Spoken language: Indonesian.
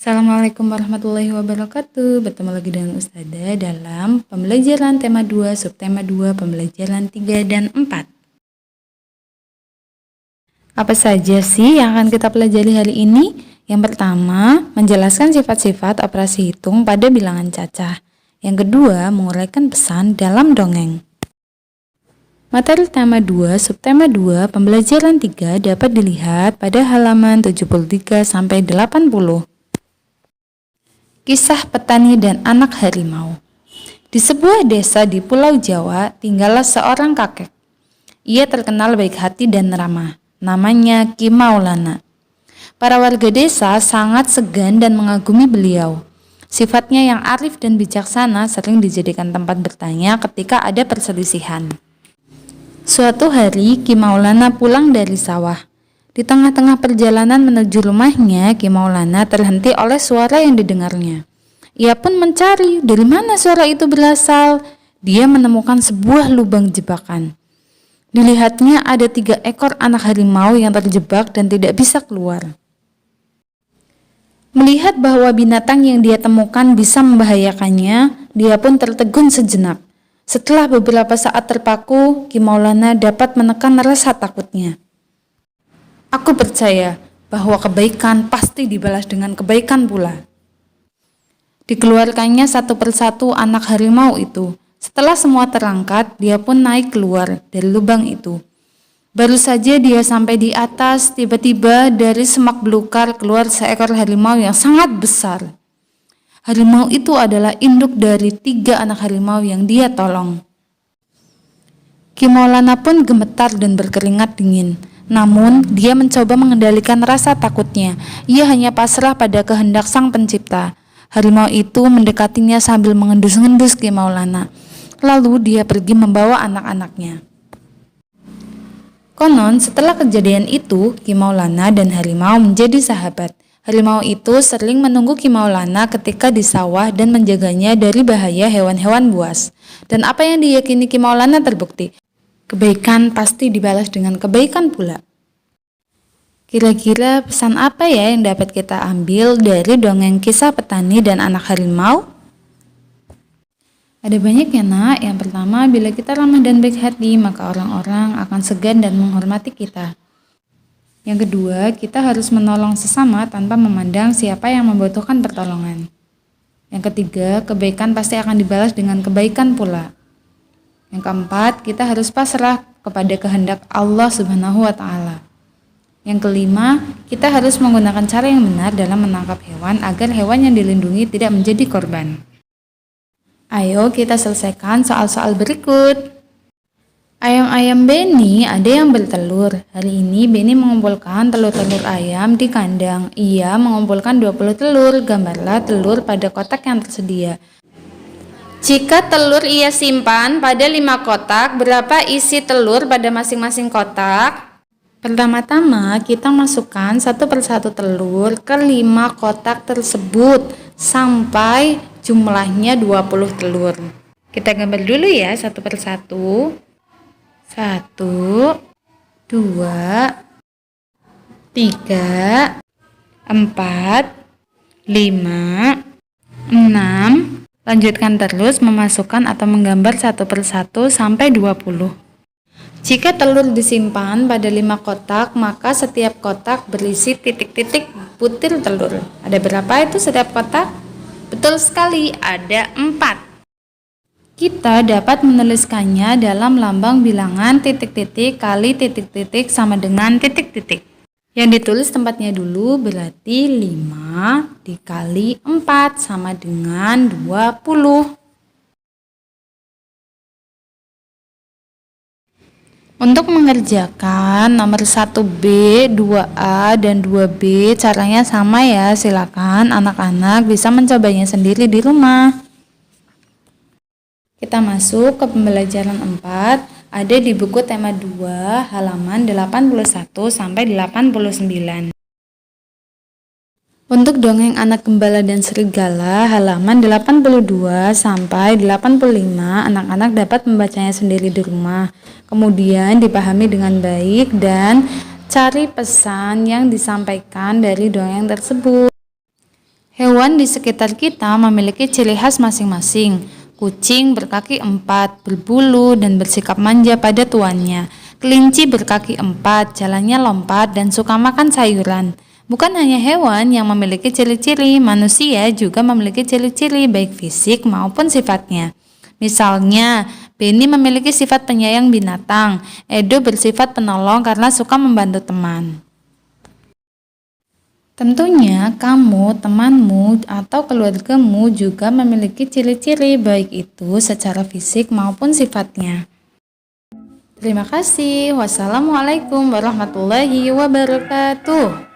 Assalamualaikum warahmatullahi wabarakatuh. Bertemu lagi dengan Ustazah dalam pembelajaran tema 2, subtema 2, pembelajaran 3 dan 4. Apa saja sih yang akan kita pelajari hari ini? Yang pertama, menjelaskan sifat-sifat operasi hitung pada bilangan cacah. Yang kedua, menguraikan pesan dalam dongeng. Materi tema 2, subtema 2, pembelajaran 3 dapat dilihat pada halaman 73 sampai 80. Kisah petani dan anak harimau. Di sebuah desa di Pulau Jawa, tinggallah seorang kakek. Ia terkenal baik hati dan ramah. Namanya Ki Maulana. Para warga desa sangat segan dan mengagumi beliau. Sifatnya yang arif dan bijaksana sering dijadikan tempat bertanya ketika ada perselisihan. Suatu hari, Ki Maulana pulang dari sawah. Di tengah-tengah perjalanan menuju rumahnya, Ki Maulana terhenti oleh suara yang didengarnya. Ia pun mencari dari mana suara itu berasal. Dia menemukan sebuah lubang jebakan. Dilihatnya ada 3 ekor anak harimau yang terjebak dan tidak bisa keluar. Melihat bahwa binatang yang dia temukan bisa membahayakannya, dia pun tertegun sejenak. Setelah beberapa saat terpaku, Ki Maulana dapat menekan rasa takutnya. Aku percaya bahwa kebaikan pasti dibalas dengan kebaikan pula. Dikeluarkannya satu persatu anak harimau itu. Setelah semua terangkat, dia pun naik keluar dari lubang itu. Baru saja dia sampai di atas, tiba-tiba dari semak belukar keluar seekor harimau yang sangat besar. Harimau itu adalah induk dari 3 anak harimau yang dia tolong. Ki Maulana pun gemetar dan berkeringat dingin. Namun, dia mencoba mengendalikan rasa takutnya. Ia hanya pasrah pada kehendak Sang Pencipta. Harimau itu mendekatinya sambil mengendus-ngendus Ki Maulana. Lalu dia pergi membawa anak-anaknya. Konon, setelah kejadian itu, Ki Maulana dan harimau menjadi sahabat. Harimau itu sering menunggu Ki Maulana ketika di sawah dan menjaganya dari bahaya hewan-hewan buas. Dan apa yang diyakini Ki Maulana terbukti. Kebaikan pasti dibalas dengan kebaikan pula. Kira-kira pesan apa ya yang dapat kita ambil dari dongeng kisah petani dan anak harimau? Ada banyak ya nak. Yang pertama, bila kita ramah dan baik hati, maka orang-orang akan segan dan menghormati kita. Yang kedua, kita harus menolong sesama tanpa memandang siapa yang membutuhkan pertolongan. Yang ketiga, kebaikan pasti akan dibalas dengan kebaikan pula. Yang keempat, kita harus pasrah kepada kehendak Allah Subhanahu wa Ta'ala. Yang kelima, kita harus menggunakan cara yang benar dalam menangkap hewan agar hewan yang dilindungi tidak menjadi korban. Ayo kita selesaikan soal-soal berikut. Ayam-ayam Beni ada yang bertelur. Hari ini Beni mengumpulkan telur-telur ayam di kandang. Ia mengumpulkan 20 telur. Gambarlah telur pada kotak yang tersedia. Jika telur ia simpan pada 5 kotak, berapa isi telur pada masing-masing kotak? Pertama-tama kita masukkan satu persatu telur ke 5 kotak tersebut sampai jumlahnya 20 telur. Kita gambar dulu ya satu persatu. 1, 2, 3, 4, 5, 6. Lanjutkan terus memasukkan atau menggambar satu persatu sampai 20. Jika telur disimpan pada 5 kotak, maka setiap kotak berisi titik-titik butir telur. Ada berapa itu setiap kotak? Betul sekali, ada 4. Kita dapat menuliskannya dalam lambang bilangan titik-titik kali titik-titik sama dengan titik-titik. Yang ditulis tempatnya dulu berarti 5 dikali 4 sama dengan 20. Untuk mengerjakan nomor 1B, 2A, dan 2B caranya sama ya. Silakan anak-anak bisa mencobanya sendiri di rumah. Kita masuk ke pembelajaran 4. Ada di buku tema 2 halaman 81 sampai 89. Untuk dongeng anak gembala dan serigala halaman 82 sampai 85, anak-anak dapat membacanya sendiri di rumah. Kemudian dipahami dengan baik dan cari pesan yang disampaikan dari dongeng tersebut. Hewan di sekitar kita memiliki ciri khas masing-masing. Kucing berkaki 4, berbulu dan bersikap manja pada tuannya. Kelinci berkaki 4, jalannya lompat dan suka makan sayuran. Bukan hanya hewan yang memiliki ciri-ciri, manusia juga memiliki ciri-ciri baik fisik maupun sifatnya. Misalnya, Benny memiliki sifat penyayang binatang, Edo bersifat penolong karena suka membantu teman. Tentunya kamu, temanmu, atau keluargamu juga memiliki ciri-ciri baik itu secara fisik maupun sifatnya. Terima kasih. Wassalamualaikum warahmatullahi wabarakatuh.